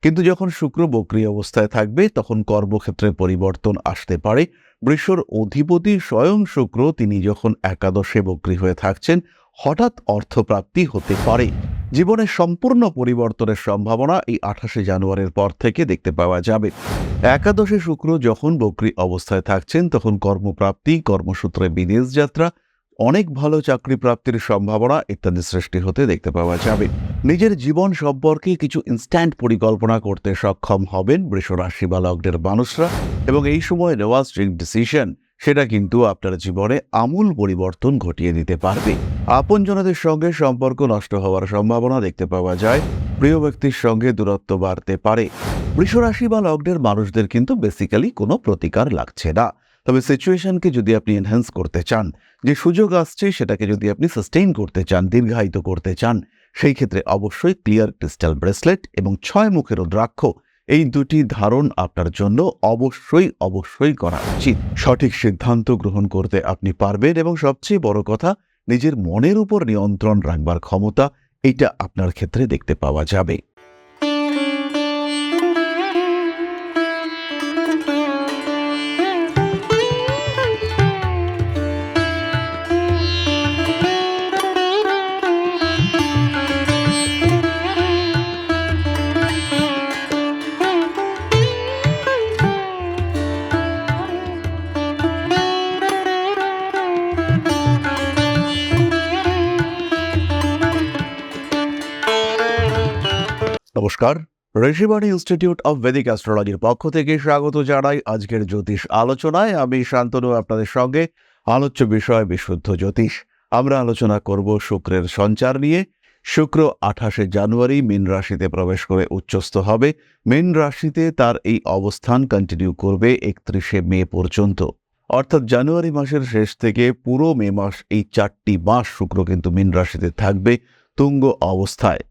কিন্তু যখন শুক্র বক্রী অবস্থায় থাকবে তখন কর্মক্ষেত্রে পরিবর্তন আসতে পারে। বৃষর অধিপতি স্বয়ং শুক্র তিনি যখন একাদশে বক্রী হয়ে থাকছেন, হঠাৎ অর্থপ্রাপ্তি হতে পারে। জীবনের সম্পূর্ণ পরিবর্তনের সম্ভাবনা এই 28শে জানুয়ারির পর থেকে দেখতে পাওয়া যাবে। একাদশে শুক্র যখন বক্রী অবস্থায় থাকছেন তখন কর্মপ্রাপ্তি, কর্মসূত্রে বিদেশ যাত্রা, অনেক ভালো চাকরি প্রাপ্তির সম্ভাবনা ইত্যাদি সৃষ্টি হতে দেখতে পাওয়া যাবে। নিজের জীবন সম্পর্কে কিছু ইনস্ট্যান্ট পরিকল্পনা করতে সক্ষম হবেন বৃষ রাশি বা লগ্নের মানুষরা, এবং এই সময় নেওয়া স্ট্রিক্ট ডিসিশন সেটা কিন্তু আপনার জীবনে আমূল পরিবর্তন ঘটিয়ে দিতে পারবে। আপনজনদের সঙ্গে সম্পর্ক নষ্ট হওয়ার সম্ভাবনা দেখতে পাওয়া যায়। প্রিয় ব্যক্তির সঙ্গে দূরত্ব বাড়তে পারে। বৃষ রাশি বা লগ্নের মানুষদের কিন্তু বেসিক্যালি কোনো প্রতিকার লাগছে না, তবে সিচুয়েশনকে যদি আপনি এনহ্যান্স করতে চান, যে সুযোগ আসছে সেটাকে যদি আপনি সাস্টেইন করতে চান, দীর্ঘায়িত করতে চান, সেই ক্ষেত্রে অবশ্যই ক্লিয়ার ক্রিস্টাল ব্রেসলেট এবং 6 মুখের রুদ্রাক্ষ এই দুটি ধারণ আপনার জন্য অবশ্যই করা উচিত। সঠিক সিদ্ধান্ত গ্রহণ করতে আপনি পারবেন এবং সবচেয়ে বড় কথা, নিজের মনের উপর নিয়ন্ত্রণ রাখবার ক্ষমতা এইটা আপনার ক্ষেত্রে দেখতে পাওয়া যাবে। নমস্কার, ঋষিবাণী ইনস্টিটিউট অব ভেদিক অ্যাস্ট্রোলজির পক্ষ থেকে স্বাগত জানাই আজকের জ্যোতিষ আলোচনায়। আমি শান্তনু আপনাদের সঙ্গে। আলোচ্য বিষয় বিশুদ্ধ জ্যোতিষ। আমরা আলোচনা করব শুক্রের সঞ্চার নিয়ে। শুক্র 28শে জানুয়ারি মীন রাশিতে প্রবেশ করে উচ্চস্থ হবে। মীন রাশিতে তার এই অবস্থান কন্টিনিউ করবে 31শে মে পর্যন্ত, অর্থাৎ জানুয়ারি মাসের শেষ থেকে পুরো মে মাস, এই 4টি মাস শুক্র কিন্তু মীন রাশিতে থাকবে তুঙ্গ অবস্থায়।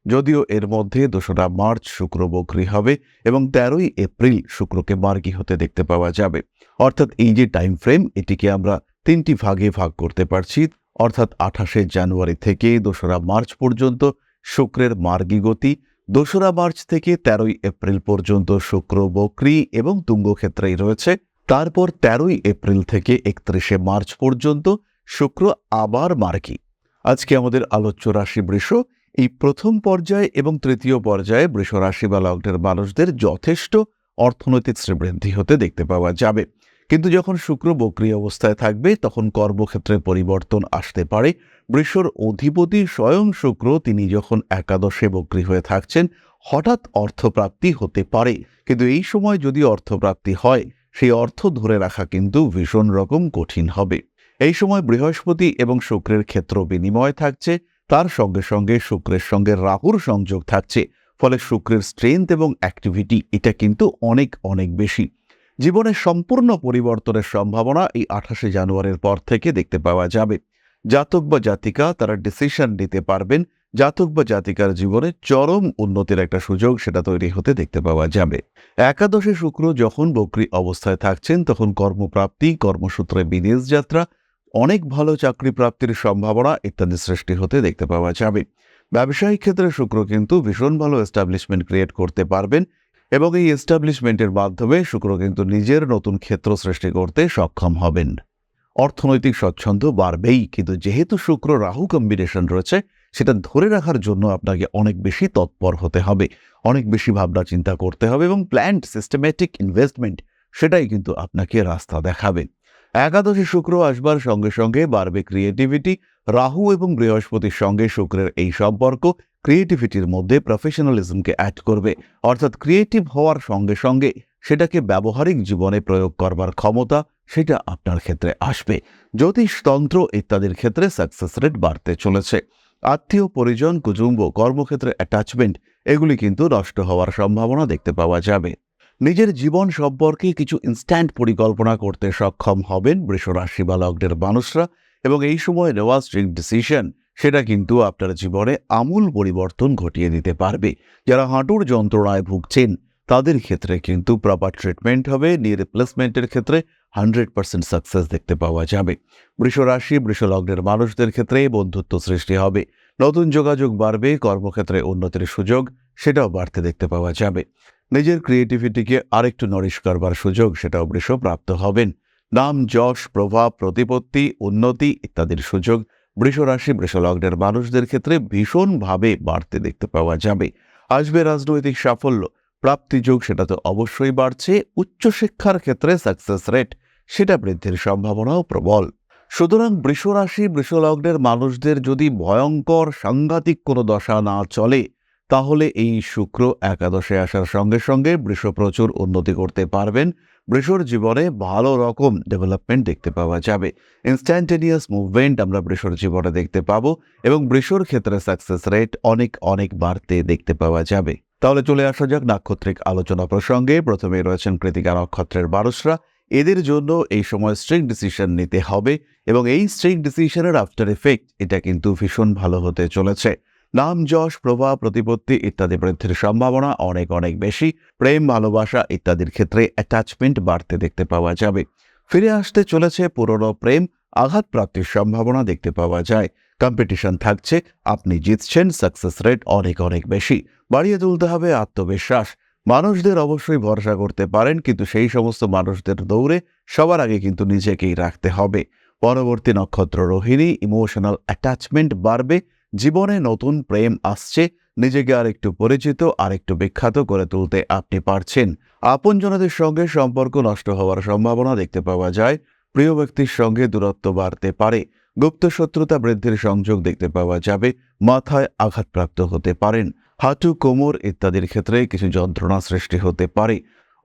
যদিও এর মধ্যে 2রা মার্চ শুক্র বক্রী হবে এবং 13ই এপ্রিল শুক্রকে মার্গী হতে দেখতে পাওয়া যাবে। অর্থাৎ এই যে টাইম ফ্রেম, এটিকে আমরা 3টি ভাগে ভাগ করতে পারছি। অর্থাৎ 28শে জানুয়ারি থেকে 2রা মার্চ পর্যন্ত শুক্রের মার্গী গতি, 2রা মার্চ থেকে 13ই এপ্রিল পর্যন্ত শুক্র বক্রী এবং তুঙ্গ ক্ষেত্রেই রয়েছে। তারপর 13ই এপ্রিল থেকে 31শে মার্চ পর্যন্ত শুক্র আবার মার্গী। আজকে আমাদের আলোচ্য রাশি বৃষ। এই প্রথম পর্যায়ে এবং তৃতীয় পর্যায়ে বৃষ রাশি বা লগ্নের মানুষদের যথেষ্ট অর্থনৈতিক শ্রীবৃদ্ধি হতে দেখতে পাওয়া যাবে। কিন্তু যখন শুক্র বক্রী অবস্থায় থাকবে তখন কর্মক্ষেত্রে পরিবর্তন আসতে পারে। বৃষর অধিপতি স্বয়ং শুক্র তিনি যখন একাদশে বক্রী হয়ে থাকছেন, হঠাৎ অর্থপ্রাপ্তি হতে পারে। কিন্তু এই সময় যদি অর্থপ্রাপ্তি হয়, সেই অর্থ ধরে রাখা কিন্তু ভীষণ রকম কঠিন হবে। এই সময় বৃহস্পতি এবং শুক্রের ক্ষেত্র বিনিময় থাকছে, তার সঙ্গে সঙ্গে শুক্রের সঙ্গে রাহুর সংযোগ থাকছে। ফলে শুক্রের স্ট্রেংথ এবং অ্যাক্টিভিটি এটা কিন্তু অনেক বেশি। জীবনের সম্পূর্ণ পরিবর্তনের সম্ভাবনা এই 28শে জানুয়ারির পর থেকে দেখতে পাওয়া যাবে। জাতক বা জাতিকা তারা ডিসিশন নিতে পারবেন। জাতক বা জাতিকার জীবনে চরম উন্নতির একটা সুযোগ সেটা তৈরি হতে দেখতে পাওয়া যাবে। একাদশে শুক্র যখন বক্রী অবস্থায় থাকছেন তখন কর্মপ্রাপ্তি, কর্মসূত্রে বিদেশ যাত্রা, অনেক ভালো চাকরি প্রাপ্তির সম্ভাবনা ইত্যাদি সৃষ্টি হতে দেখতে পাওয়া যাবে। ব্যবসায়িক ক্ষেত্রে শুক্র কিন্তু ভীষণ ভালো এস্টাবলিশমেন্ট ক্রিয়েট করতে পারবেন এবং এই এস্টাবলিশমেন্টের মাধ্যমে শুক্র কিন্তু নিজের নতুন ক্ষেত্র সৃষ্টি করতে সক্ষম হবেন। অর্থনৈতিক স্বচ্ছন্দ বাড়বেই, কিন্তু যেহেতু শুক্র রাহু কম্বিনেশন রয়েছে, সেটা ধরে রাখার জন্য আপনাকে অনেক বেশি তৎপর হতে হবে, অনেক বেশি ভাবনা চিন্তা করতে হবে এবং প্ল্যান্ড সিস্টেম্যাটিক ইনভেস্টমেন্ট সেটাই কিন্তু আপনাকে রাস্তা দেখাবে। একাদশে শুক্র আসবার সঙ্গে সঙ্গে বাড়বে ক্রিয়েটিভিটি। রাহু এবং বৃহস্পতির সঙ্গে শুক্রের এই সম্পর্ক ক্রিয়েটিভিটির মধ্যে প্রফেশনালিজমকে অ্যাড করবে। অর্থাৎ ক্রিয়েটিভ হওয়ার সঙ্গে সঙ্গে সেটাকে ব্যবহারিক জীবনে প্রয়োগ করবার ক্ষমতা সেটা আপনার ক্ষেত্রে আসবে। জ্যোতিষতন্ত্র ইত্যাদির ক্ষেত্রে সাকসেস রেট বাড়তে চলেছে। আত্মীয় পরিজন, কুটুম্ব, কর্মক্ষেত্রে অ্যাটাচমেন্ট এগুলি কিন্তু নষ্ট হওয়ার সম্ভাবনা দেখতে পাওয়া যাবে। নিজের জীবন সম্পর্কে কিছু ইনস্ট্যান্ট পরিকল্পনা করতে সক্ষম হবেন বৃষ রাশি বা লগ্নের মানুষরা, এবং এই সময় নেওয়া স্ট্রিক্ট ডিসিশন সেটা কিন্তু আপনার জীবনে আমূল পরিবর্তন ঘটিয়ে দিতে পারবে। যারা হাঁটুর যন্ত্রণায় ভুগছেন তাদের ক্ষেত্রে কিন্তু প্রপার ট্রিটমেন্ট হবে। নি রিপ্লেসমেন্টের ক্ষেত্রে 100% সাকসেস দেখতে পাওয়া যাবে। বৃষ রাশি বৃষ লগ্নের মানুষদের ক্ষেত্রে বন্ধুত্ব সৃষ্টি হবে, নতুন যোগাযোগ বাড়বে, কর্মক্ষেত্রে উন্নতির সুযোগ সেটাও বাড়তে দেখতে পাওয়া যাবে। নিজের ক্রিয়েটিভিটিকে আরেকটু নরিশ করবার সুযোগ সেটাও বৃষ প্রাপ্ত হবেন। নাম, যশ, প্রভাব, প্রতিপত্তি, উন্নতি ইত্যাদির সুযোগ বৃষ রাশি বৃষ লগ্নের মানুষদের ক্ষেত্রে ভীষণভাবে বাড়তে দেখতে পাওয়া যাবে। আসবে রাজনৈতিক সাফল্য, প্রাপ্তিযোগ সেটা তো অবশ্যই বাড়ছে। উচ্চশিক্ষার ক্ষেত্রে সাকসেস রেট সেটা বৃদ্ধির সম্ভাবনাও প্রবল। সুতরাং বৃষ রাশি বৃষ লগ্নের মানুষদের যদি ভয়ঙ্কর সাংঘাতিক কোনো দশা না চলে, তাহলে এই শুক্র একাদশে আসার সঙ্গে সঙ্গে বৃষ প্রচুর উন্নতি করতে পারবেন। বৃষর জীবনে ভালো রকম ডেভেলপমেন্ট দেখতে পাওয়া যাবে। ইনস্ট্যান্টেনিয়াস মুভমেন্ট আমরা বৃষর জীবনে দেখতে পাবো এবং বৃষর ক্ষেত্রে সাকসেস রেট অনেক অনেক বাড়তে দেখতে পাওয়া যাবে। তাহলে চলে আসা যাক নাক্ষত্রিক আলোচনা প্রসঙ্গে। প্রথমেই রয়েছেন কৃতিকা নক্ষত্রের মানুষরা। এদের জন্য এই সময় স্ট্রিক্ট ডিসিশন নিতে হবে এবং এই স্ট্রিক্ট ডিসিশনের আফটার এফেক্ট এটা কিন্তু ভীষণ ভালো হতে চলেছে। নাম, যশ, প্রভাব, প্রতিপত্তি ইত্যাদি বৃদ্ধির সম্ভাবনা অনেক অনেক বেশি। প্রেম, ভালোবাসা ইত্যাদির ক্ষেত্রে অ্যাটাচমেন্ট বাড়তে দেখতে পাওয়া যাবে। ফিরে আসতে চলেছে পুরনো প্রেম, আঘাত প্রাপ্তির সম্ভাবনা দেখতে পাওয়া যায়। কম্পিটিশন থাকছে, আপনি জিতছেন, সাকসেস রেট অনেক অনেক বেশি। বাড়িয়ে তুলতে হবে আত্মবিশ্বাস। মানুষদের অবশ্যই ভরসা করতে পারেন, কিন্তু সেই সমস্ত মানুষদের দৌড়ে সবার আগে কিন্তু নিজেকেই রাখতে হবে। পরবর্তী নক্ষত্র রোহিণী, ইমোশনাল অ্যাটাচমেন্ট বাড়বে। জীবনে নতুন প্রেম আসছে। নিজেকে আরেকটু পরিচিত, আরেকটু বিখ্যাত করে তুলতে আপনি পারছেন। আপনজনদের সঙ্গে সম্পর্ক নষ্ট হওয়ার সম্ভাবনা দেখতে পাওয়া যায়। প্রিয় ব্যক্তির সঙ্গে দূরত্ব বাড়তে পারে। গুপ্ত শত্রুতা বৃদ্ধির সংযোগ দেখতে পাওয়া যাবে। মাথায় আঘাতপ্রাপ্ত হতে পারেন। হাঁটু, কোমর ইত্যাদির ক্ষেত্রে কিছু যন্ত্রণা সৃষ্টি হতে পারে।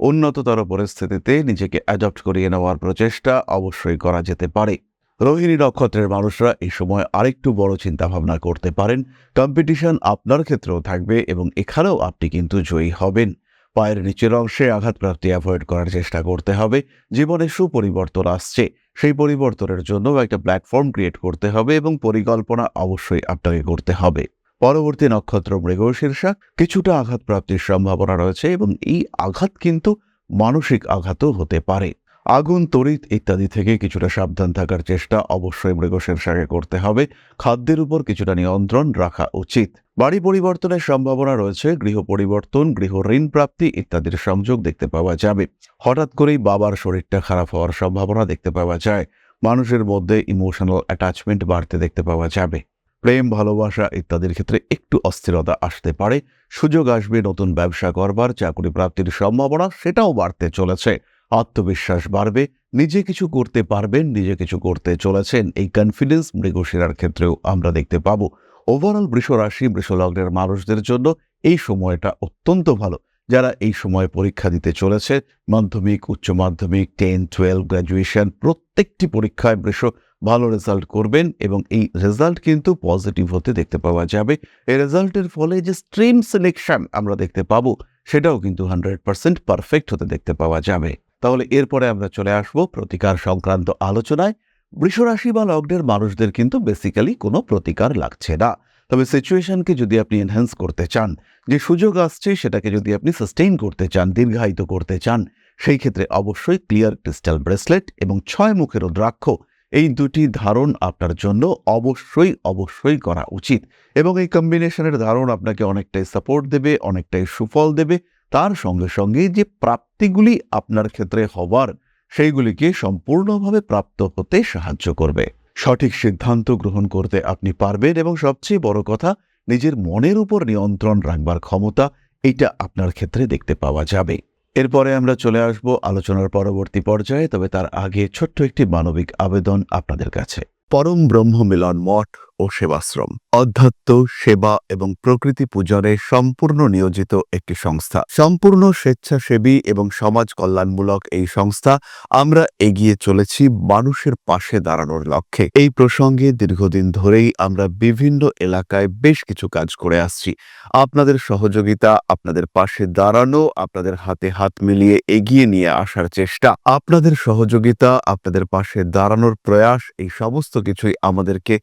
উন্নততর পরিস্থিতিতে নিজেকে অ্যাডপ্ট করিয়ে নেওয়ার প্রচেষ্টা অবশ্যই করা যেতে পারে। রোহিণী নক্ষত্রের মানুষরা এই সময় আরেকটু বড় চিন্তাভাবনা করতে পারেন। কম্পিটিশন আপনার ক্ষেত্রেও থাকবে এবং এখানেও আপনি কিন্তু জয়ী হবেন। পায়ের নিচের অংশে আঘাতপ্রাপ্তি অ্যাভয়েড করার চেষ্টা করতে হবে। জীবনে সুপরিবর্তন আসছে, সেই পরিবর্তনের জন্য একটা প্ল্যাটফর্ম ক্রিয়েট করতে হবে এবং পরিকল্পনা অবশ্যই আপনাকে করতে হবে। পরবর্তী নক্ষত্র মৃগশীর্ষা। কিছুটা আঘাতপ্রাপ্তির সম্ভাবনা রয়েছে এবং এই আঘাত কিন্তু মানসিক আঘাতও হতে পারে। আগুন, তড়িৎ ইত্যাদি থেকে কিছুটা সাবধান থাকার চেষ্টা অবশ্যই মৃগশীর্ষাকে করতে হবে। খাদ্যের উপর কিছুটা নিয়ন্ত্রণ রাখা উচিত। বাড়ি পরিবর্তনের সম্ভাবনা রয়েছে। গৃহ পরিবর্তন, গৃহ ঋণ প্রাপ্তি ইত্যাদির সংযোগ দেখতে পাওয়া যাবে। হঠাৎ করেই বাবার শরীরটা খারাপ হওয়ার সম্ভাবনা দেখতে পাওয়া যায়। মানুষের মধ্যে ইমোশনাল অ্যাটাচমেন্ট বাড়তে দেখতে পাওয়া যাবে। প্রেম, ভালোবাসা ইত্যাদির ক্ষেত্রে একটু অস্থিরতা আসতে পারে। সুযোগ আসবে নতুন ব্যবসা করবার, চাকরি প্রাপ্তির সম্ভাবনা সেটাও বাড়তে চলেছে। আত্মবিশ্বাস বাড়বে, নিজে কিছু করতে পারবেন, নিজে কিছু করতে চলেছেন, এই কনফিডেন্স মৃগশিরার ক্ষেত্রেও আমরা দেখতে পাবো। ওভারঅল বৃষ রাশি বৃষ লগ্নের মানুষদের জন্য এই সময়টা অত্যন্ত ভালো। যারা এই সময় পরীক্ষা দিতে চলেছে, মাধ্যমিক, উচ্চ মাধ্যমিক, 10, 12, গ্র্যাজুয়েশন প্রত্যেকটি পরীক্ষায় বৃষ ভালো রেজাল্ট করবেন এবং এই রেজাল্ট কিন্তু পজিটিভ হতে দেখতে পাওয়া যাবে। এই রেজাল্টের ফলে যে স্ট্রিম সিলেকশন আমরা দেখতে পাবো সেটাও কিন্তু 100% পারফেক্ট হতে দেখতে পাওয়া যাবে। তাহলে এরপরে আমরা চলে আসবো প্রতিকার সংক্রান্ত আলোচনায়। বৃষরাশি বা লগ্নের মানুষদের কিন্তু বেসিক্যালি কোনো প্রতিকার লাগছে না। তবে সিচুয়েশনকে যদি আপনি এনহ্যান্স করতে চান, যে সুযোগ আসছে সেটাকে যদি আপনি সাস্টেইন করতে চান, দীর্ঘায়িত করতে চান, সেই ক্ষেত্রে অবশ্যই ক্লিয়ার ক্রিস্টাল ব্রেসলেট এবং 6 মুখের রুদ্রাক্ষ এই দুটি ধারণ আপনার জন্য অবশ্যই অবশ্যই করা উচিত এবং এই কম্বিনেশনের ধারণ আপনাকে অনেকটাই সাপোর্ট দেবে, অনেকটাই সুফল দেবে। তার সঙ্গে সঙ্গে যে প্রাপ্তিগুলি আপনার ক্ষেত্রে হবার সেইগুলিকে সম্পূর্ণভাবে প্রাপ্ত হতে সাহায্য করবে। সঠিক সিদ্ধান্ত গ্রহণ করতে আপনি পারবেন এবং সবচেয়ে বড় কথা, নিজের মনের উপর নিয়ন্ত্রণ রাখবার ক্ষমতা এটা আপনার ক্ষেত্রে দেখতে পাওয়া যাবে। এরপরে আমরা চলে আসব আলোচনার পরবর্তী পর্যায়ে, তবে তার আগে ছোট্ট একটি মানবিক আবেদন আপনাদের কাছে। পরম ব্রহ্ম মিলন মঠ ও সেবাশ্রম অধ্যাত্ম, সেবা এবং প্রকৃতি পূজনে সম্পূর্ণ নিয়োজিত একটি সংস্থা। সম্পূর্ণ স্বেচ্ছাসেবী এবং সমাজ কল্যাণমূলক এই সংস্থা। আমরা এগিয়ে চলেছি মানুষের পাশে দাঁড়ানোর লক্ষ্যে। এই প্রসঙ্গে দীর্ঘদিন ধরেই আমরা বিভিন্ন এলাকায় বেশ কিছু কাজ করে আসছি। আপনাদের সহযোগিতা, আপনাদের পাশে দাঁড়ানো, আপনাদের হাতে হাত মিলিয়ে এগিয়ে নিয়ে আসার চেষ্টা, আপনাদের সহযোগিতা, আপনাদের পাশে দাঁড়ানোর প্রয়াস, এই সমস্ত কিছুই আমাদেরকে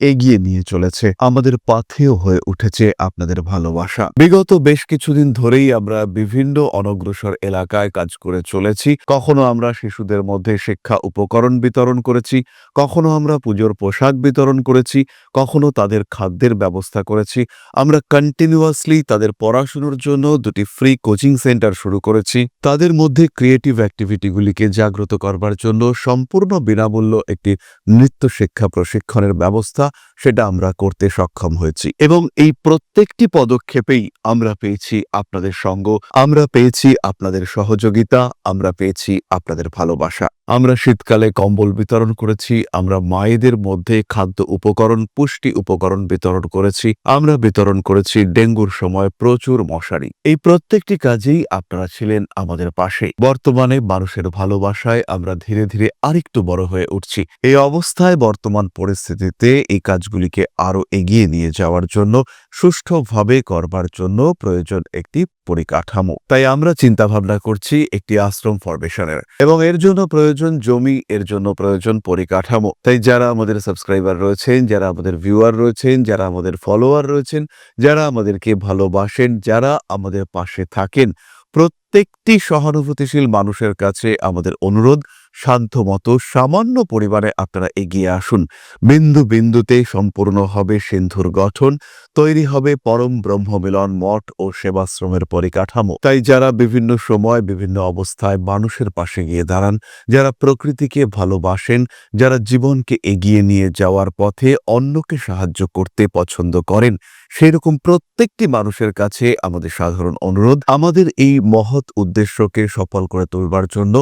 এগিয়ে নিয়ে চলেছে। আমাদের পাথেয় হয়ে উঠেছে আপনাদের ভালোবাসা। বিগত বেশ কিছুদিন ধরেই আমরা বিভিন্ন অনগ্রসর এলাকায় কাজ করে চলেছি। কখনো আমরা শিশুদের মধ্যে শিক্ষা উপকরণ বিতরণ করেছি, কখনো আমরা পুজোর পোশাক বিতরণ করেছি, কখনো তাদের খাদ্যের ব্যবস্থা করেছি। আমরা কন্টিনিউয়াসলি তাদের পড়াশোনার জন্য 2টি ফ্রি কোচিং সেন্টার শুরু করেছি। তাদের মধ্যে ক্রিয়েটিভ অ্যাক্টিভিটিগুলিকে জাগ্রত করবার জন্য সম্পূর্ণ বিনামূল্য একটি নৃত্য শিক্ষা প্রশিক্ষণের ব্যবস্থা সেটা আমরা করতে সক্ষম হয়েছি। এবং এই প্রত্যেকটি পদক্ষেপেই আমরা পেয়েছি আপনাদের সঙ্গ, আমরা পেয়েছি আপনাদের সহযোগিতা, আমরা পেয়েছি আপনাদের ভালোবাসা। আমরা শীতকালে কম্বল বিতরণ করেছি, আমরা মায়েদের মধ্যে খাদ্য উপকরণ, পুষ্টি উপকরণ বিতরণ করেছি, আমরা বিতরণ করেছি ডেঙ্গুর সময় প্রচুর মশারি। এই প্রত্যেকটি কাজেই আপনারা ছিলেন আমাদের পাশে। বর্তমানে মানুষের ভালোবাসায় আমরা ধীরে ধীরে আরেকটু বড় হয়ে উঠছি। এই অবস্থায় বর্তমান পরিস্থিতিতে এই কাজগুলিকে আরো এগিয়ে নিয়ে যাওয়ার জন্য, সুষ্ঠুভাবে করবার জন্য প্রয়োজন একটি পরিকাঠামো। তাই আমরা চিন্তা ভাবনা করছি একটি আশ্রম ফরমেশনের, এবং এর জন্য প্রয়োজন জমি, এর জন্য প্রয়োজন পরিকাঠামো। তাই যারা আমাদের সাবস্ক্রাইবার রয়েছেন, যারা আমাদের ভিউয়ার রয়েছেন, যারা আমাদের ফলোয়ার রয়েছেন, যারা আমাদেরকে ভালোবাসেন, যারা আমাদের পাশে থাকেন, প্রত্যেকটি সহানুভূতিশীল মানুষের কাছে আমাদের অনুরোধ, সাধ্যমতো সামান্য পরিমাণে আপনারা এগিয়ে আসুন। বিন্দু বিন্দুতে সম্পূর্ণ হবে সিন্ধুর গঠন, তৈরি হবে পরম ব্রহ্মমিলন মঠ ও সেবাশ্রমের পরিকাঠামো। তাই যারা বিভিন্ন সময় বিভিন্ন অবস্থায় মানুষের পাশে গিয়ে দাঁড়ান, যারা প্রকৃতিকে ভালোবাসেন, যারা জীবনকে এগিয়ে নিয়ে যাওয়ার পথে অন্যকে সাহায্য করতে পছন্দ করেন, সেরকম প্রত্যেকটি মানুষের কাছে আমাদের সাধারণ অনুরোধ, আমাদের এই মহৎ উদ্দেশ্যকে সফল করে তুলবার জন্য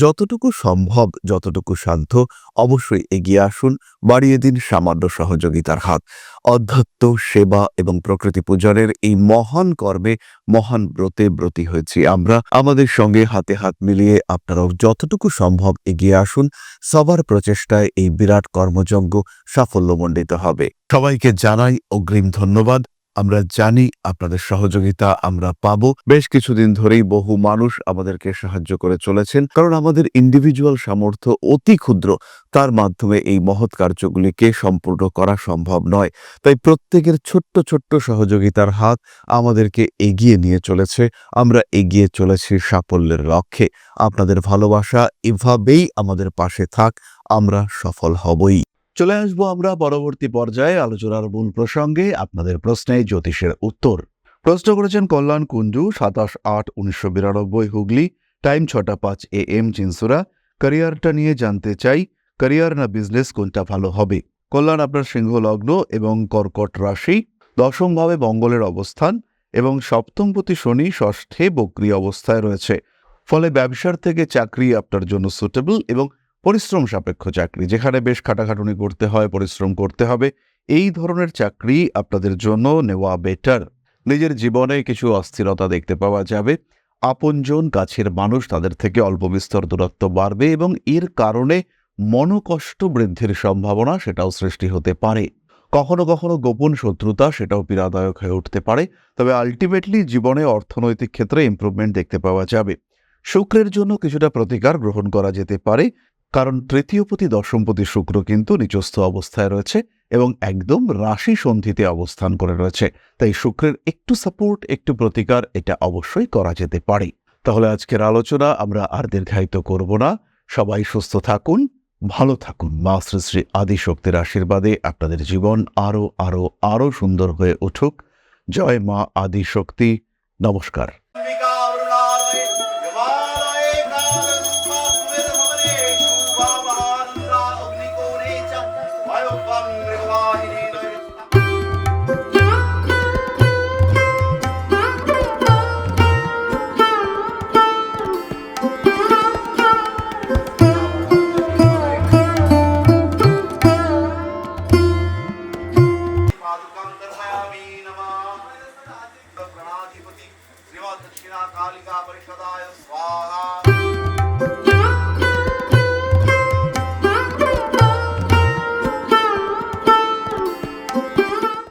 যতটুকু সম্ভব, যতটুকু সাধ্য, অবশ্যই এগিয়ে আসুন, বাড়িয়ে দিন সামান্য সহযোগিতার হাত। অধ্যাত্ম, সেবা এবং প্রকৃতি পূজনের এই মহান কর্মে, মহান ব্রতে ব্রতী হয়েছি আমরা। আমাদের সঙ্গে হাতে হাত মিলিয়ে আপনারাও যতটুকু সম্ভব এগিয়ে আসুন। সবার প্রচেষ্টায় এই বিরাট কর্মযজ্ঞ সাফল্যমণ্ডিত হবে। সবাইকে জানাই অগ্রিম ধন্যবাদ। আমরা জানি আপনাদের সহযোগিতা আমরা পাবো। বেশ কিছুদিন ধরেই বহু মানুষ আমাদেরকে সাহায্য করে চলেছেন, কারণ আমাদের ইন্ডিভিজুয়াল সামর্থ্য অতি ক্ষুদ্র, তার মাধ্যমে এই মহৎ কার্যগুলিকে সম্পূর্ণ করা সম্ভব নয়। তাই প্রত্যেকের ছোট্ট ছোট্ট সহযোগিতার হাত আমাদেরকে এগিয়ে নিয়ে চলেছে। আমরা এগিয়ে চলেছি সাফল্যের লক্ষ্যে। আপনাদের ভালোবাসা এভাবেই আমাদের পাশে থাক, আমরা সফল হবই। চলে আসবো আমরা পরবর্তী পর্যায়ে আলোচনার মূল প্রসঙ্গে, আপনাদের প্রশ্নে জ্যোতিষের উত্তর। প্রশ্ন করেছেন কল্যাণ কুঞ্জু, 27/8/1992, হুগলি। টাইম 6টা 5 AM, চিনসুরা। ক্যারিয়ারটা নিয়ে জানতে চাই, ক্যারিয়ার না বিজনেস কোনটা ভালো হবে? কল্যাণ, আপনার সিংহ লগ্ন এবং কর্কট রাশি, দশম ভাবে মঙ্গলের অবস্থান এবং সপ্তমপতি শনি ষষ্ঠে বক্রী অবস্থায় রয়েছে। ফলে ব্যবসার থেকে চাকরি আপনার জন্য সুটেবল এবং পরিশ্রম সাপেক্ষ চাকরি, যেখানে বেশ খাটাখাটুনি করতে হয়, পরিশ্রম করতে হবে, এই ধরনের চাকরি আপনাদের জন্য নেওয়া বেটার। নিজের জীবনে কিছু অস্থিরতা দেখতে পাওয়া যাবে। আপনজন, কাছের মানুষ, তাদের থেকে অল্প বিস্তর দূরত্ব বাড়বে এবং এর কারণে মনোকষ্ট বৃদ্ধির সম্ভাবনা সেটাও সৃষ্টি হতে পারে। কখনো কখনো গোপন শত্রুতা সেটাও পীড়াদায়ক হয়ে উঠতে পারে। তবে আলটিমেটলি জীবনে অর্থনৈতিক ক্ষেত্রে ইমপ্রুভমেন্ট দেখতে পাওয়া যাবে। শুক্রের জন্য কিছুটা প্রতিকার গ্রহণ করা যেতে পারে, কারণ তৃতীয়পতি দশমপতি শুক্র কিন্তু নিচস্থ অবস্থায় রয়েছে এবং একদম রাশি সন্ধিতে অবস্থান করে রয়েছে। তাই শুক্রের একটু সাপোর্ট, একটু প্রতিকার এটা অবশ্যই করা যেতে পারে। তাহলে আজকের আলোচনা আমরা আর দীর্ঘায়িত করব না। সবাই সুস্থ থাকুন, ভালো থাকুন। মা শ্রী শ্রী আদিশক্তির আশীর্বাদে আপনাদের জীবন আরো আরো আরো সুন্দর হয়ে উঠুক। জয় মা আদিশক্তি। নমস্কার। दक्षिणा कालिका परिषद